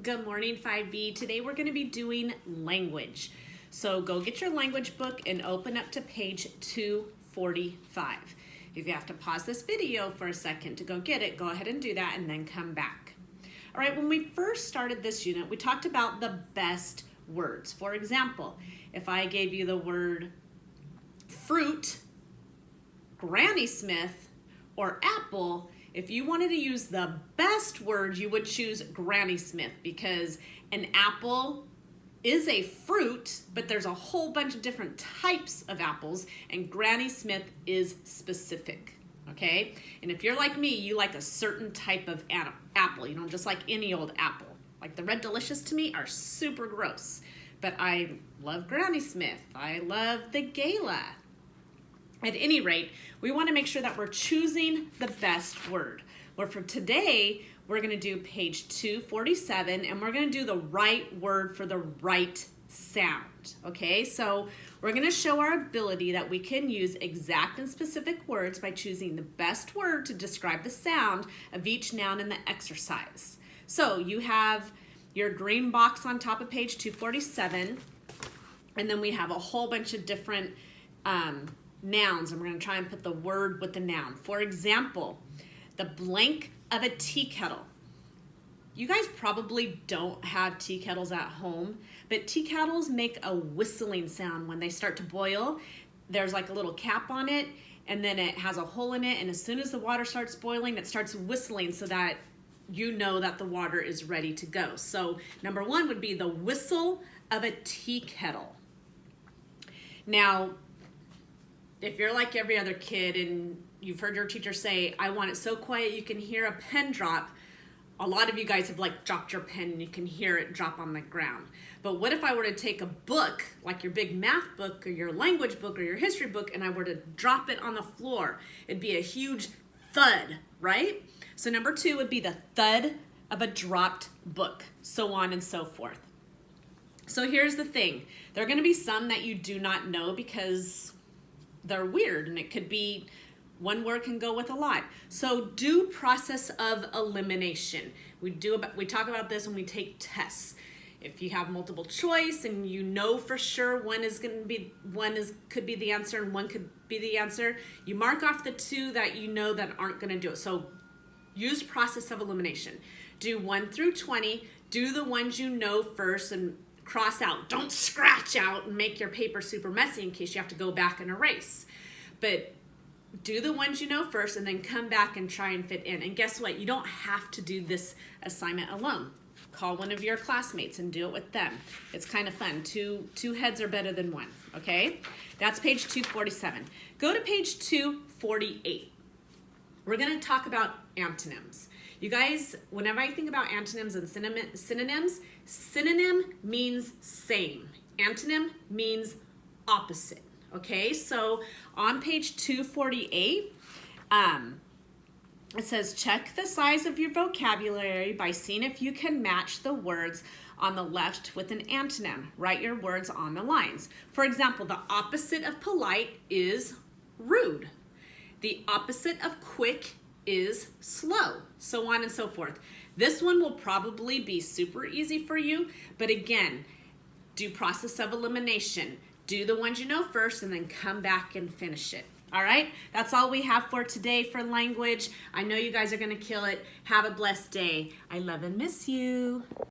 Good morning, 5B. Today we're going to be doing language. So go get your language book and open up to page 245. If you have to pause this video for a second to go get it, go ahead and do that and then come back. All right, when we first started this unit, we talked about the best words. For example, if I gave you the word fruit, Granny Smith, or apple, if you wanted to use the best word, you would choose Granny Smith because an apple is a fruit, but there's a whole bunch of different types of apples, and Granny Smith is specific, okay? And if you're like me, you like a certain type of apple, you know, just like any old apple. Like the Red Delicious to me are super gross, but I love Granny Smith. I love the Gala. At any rate, we want to make sure that we're choosing the best word. Well, for today, we're going to do page 247, and we're going to do the right word for the right sound, okay? So we're going to show our ability that we can use exact and specific words by choosing the best word to describe the sound of each noun in the exercise. So you have your green box on top of page 247, and then we have a whole bunch of different nouns, and we're going to try and put the word with the noun. For example, the blank of a tea kettle. You guys probably don't have tea kettles at home, but tea kettles make a whistling sound when they start to boil. There's like a little cap on it, and then it has a hole in it, and as soon as the water starts boiling, it starts whistling so that you know that the water is ready to go. So number one would be the whistle of a tea kettle. Now, if you're like every other kid and you've heard your teacher say, I want it so quiet you can hear a pen drop, a lot of you guys have like dropped your pen and you can hear it drop on the ground. But what if I were to take a book, like your big math book or your language book or your history book, and I were to drop it on the floor? It'd be a huge thud, right? So number two would be the thud of a dropped book, so on and so forth. So here's the thing. There are going to be some that you do not know because they're weird, and it could be one word can go with a lot. So do process of elimination. We talk about this when we take tests. If you have multiple choice and you know for sure could be the answer and one could be the answer, you mark off the two that you know that aren't going to do it. So use process of elimination. Do 1 through 20. Do the ones you know first and cross out. Don't scratch out and make your paper super messy in case you have to go back and erase. But do the ones you know first and then come back and try and fit in. And guess what? You don't have to do this assignment alone. Call one of your classmates and do it with them. It's kind of fun. Two heads are better than one, okay? That's page 247. Go to page 248. We're going to talk about antonyms. You guys, whenever I think about antonyms and synonyms, synonym means same. Antonym means opposite, okay? So on page 248, it says, check the size of your vocabulary by seeing if you can match the words on the left with an antonym. Write your words on the lines. For example, the opposite of polite is rude. The opposite of quick is slow, so on and so forth. This one will probably be super easy for you, but again, do process of elimination. Do the ones you know first and then come back and finish it. All right, that's all we have for today for language. I know you guys are gonna kill it. Have a blessed day. I love and miss you.